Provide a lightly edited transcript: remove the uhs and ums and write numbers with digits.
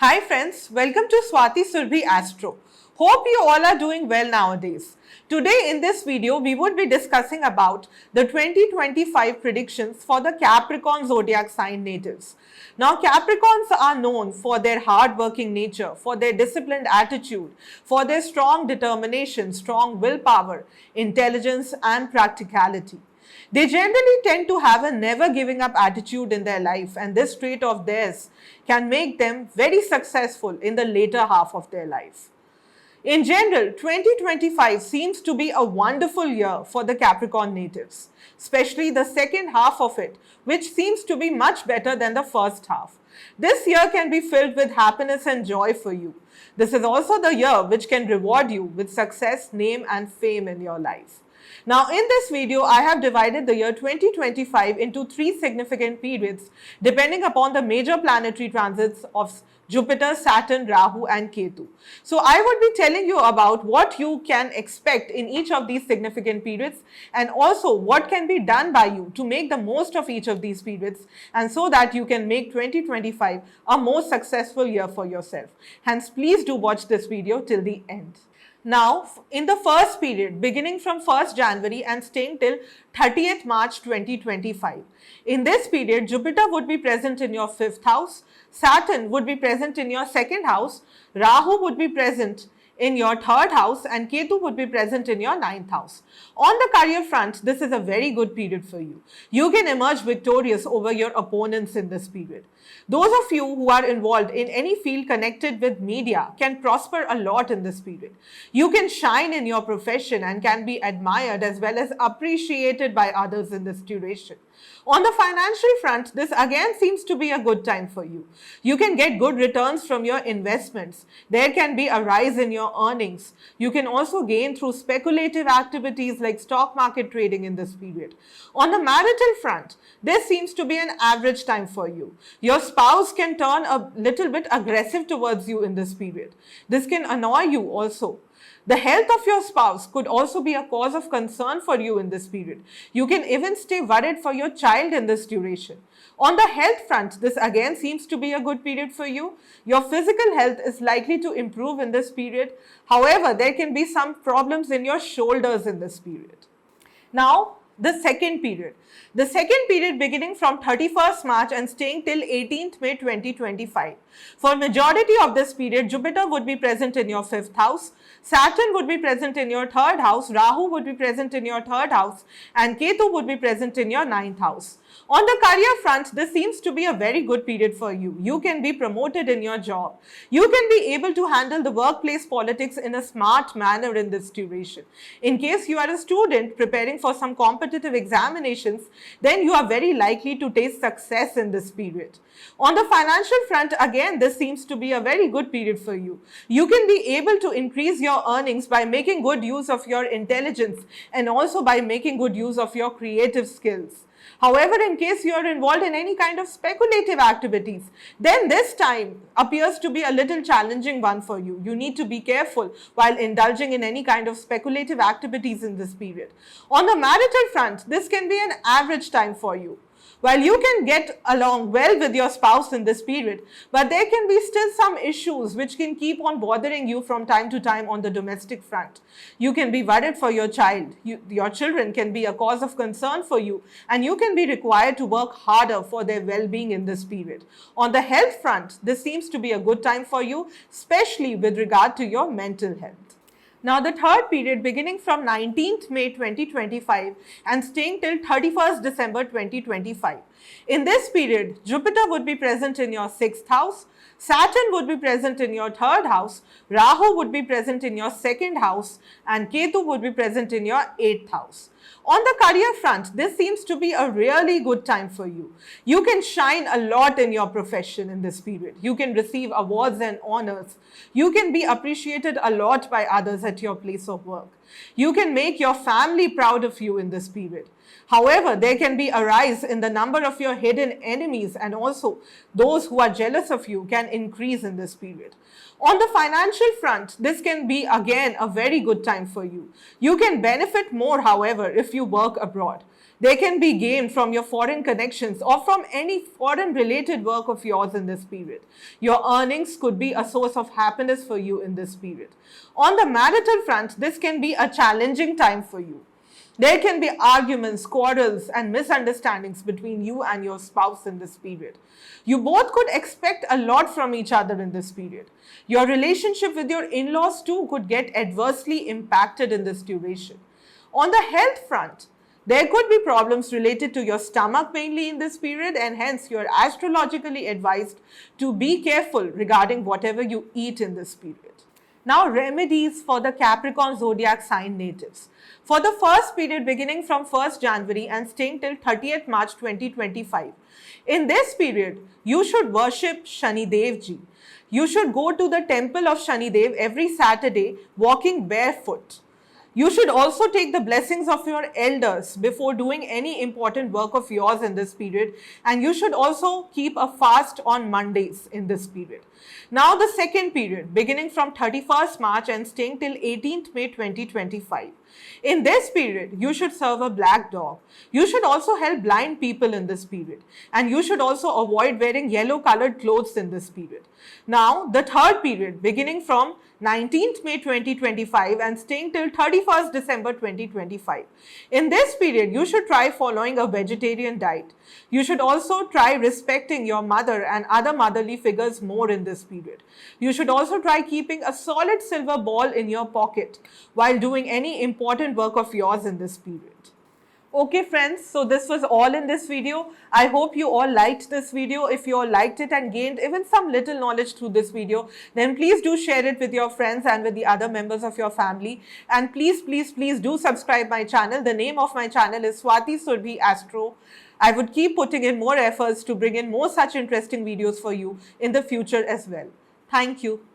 Hi friends, welcome to Swati Surbhi Astro. Hope you all are doing well nowadays. Today in this video, we would be discussing about the 2025 predictions for the Capricorn zodiac sign natives. Now Capricorns are known for their hard-working nature, for their disciplined attitude, for their strong determination, strong willpower, intelligence and practicality. They generally tend to have a never giving up attitude in their life, and this trait of theirs can make them very successful in the later half of their life. In general, 2025 seems to be a wonderful year for the Capricorn natives, especially the second half of it, which seems to be much better than the first half. This year can be filled with happiness and joy for you. This is also the year which can reward you with success, name and fame in your life. Now in this video, I have divided the year 2025 into three significant periods depending upon the major planetary transits of Jupiter, Saturn, Rahu and Ketu. So I would be telling you about what you can expect in each of these significant periods and also what can be done by you to make the most of each of these periods and so that you can make 2025 a more successful year for yourself. Hence, please do watch this video till the end. Now, in the first period, beginning from 1st January and staying till 30th March 2025. In this period, Jupiter would be present in your 5th house, Saturn would be present in your 2nd house, Rahu would be present in your 3rd house and Ketu would be present in your 9th house. On the career front, this is a very good period for you. You can emerge victorious over your opponents in this period. Those of you who are involved in any field connected with media can prosper a lot in this period. You can shine in your profession and can be admired as well as appreciated by others in this duration. On the financial front, this again seems to be a good time for you. You can get good returns from your investments. There can be a rise in your earnings. You can also gain through speculative activities like stock market trading in this period. On the marital front, this seems to be an average time for you. Your spouse can turn a little bit aggressive towards you in this period. This can annoy you also. The health of your spouse could also be a cause of concern for you in this period. You can even stay worried for your child in this duration. On the health front, this again seems to be a good period for you. Your physical health is likely to improve in this period. However, there can be some problems in your shoulders in this period. Now, the second period. The second period beginning from 31st March and staying till 18th May 2025. For majority of this period, Jupiter would be present in your 5th house, Saturn would be present in your 3rd house, Rahu would be present in your 3rd house and Ketu would be present in your 9th house. On the career front, this seems to be a very good period for you. You can be promoted in your job. You can be able to handle the workplace politics in a smart manner in this duration. In case you are a student preparing for some competitive examinations, then you are very likely to taste success in this period. On the financial front, again, this seems to be a very good period for you. You can be able to increase your earnings by making good use of your intelligence and also by making good use of your creative skills. However, in case you are involved in any kind of speculative activities, then this time appears to be a little challenging one for you. You need to be careful while indulging in any kind of speculative activities in this period. On the marital front, this can be an average time for you. While you can get along well with your spouse in this period, but there can be still some issues which can keep on bothering you from time to time on the domestic front. You can be worried for your child. Your children can be a cause of concern for you and you can be required to work harder for their well-being in this period. On the health front, this seems to be a good time for you, especially with regard to your mental health. Now, the third period beginning from 19th May 2025 and staying till 31st December 2025. In this period, Jupiter would be present in your 6th house, Saturn would be present in your 3rd house, Rahu would be present in your 2nd house and Ketu would be present in your 8th house. On the career front, this seems to be a really good time for you. You can shine a lot in your profession in this period. You can receive awards and honors. You can be appreciated a lot by others at your place of work. You can make your family proud of you in this period. However, there can be a rise in the number of your hidden enemies and also those who are jealous of you can increase in this period. On the financial front, this can be again a very good time for you. You can benefit more, however, if you work abroad. They can be gained from your foreign connections or from any foreign related work of yours in this period. Your earnings could be a source of happiness for you in this period. On the marital front, this can be a challenging time for you. There can be arguments, quarrels, and misunderstandings between you and your spouse in this period. You both could expect a lot from each other in this period. Your relationship with your in-laws too could get adversely impacted in this duration. On the health front, there could be problems related to your stomach mainly in this period, and hence you are astrologically advised to be careful regarding whatever you eat in this period. Now, remedies for the Capricorn zodiac sign natives. For the first period beginning from 1st January and staying till 30th March 2025. In this period, you should worship Shani Dev Ji. You should go to the temple of Shani Dev every Saturday walking barefoot. You should also take the blessings of your elders before doing any important work of yours in this period, and you should also keep a fast on Mondays in this period. Now the second period beginning from 31st March and staying till 18th May 2025. In this period, you should serve a black dog. You should also help blind people in this period, and you should also avoid wearing yellow colored clothes in this period. Now the third period beginning from 19th May 2025 and staying till 31st December 2025. In this period, you should try following a vegetarian diet. You should also try respecting your mother and other motherly figures more in this period. You should also try keeping a solid silver ball in your pocket while doing any important work of yours in this period. Okay friends, so this was all in this video. I hope you all liked this video. If you all liked it and gained even some little knowledge through this video, then please do share it with your friends and with the other members of your family. And please do subscribe my channel. The name of my channel is Swati Surbhi Astro. I would keep putting in more efforts to bring in more such interesting videos for you in the future as well. Thank you.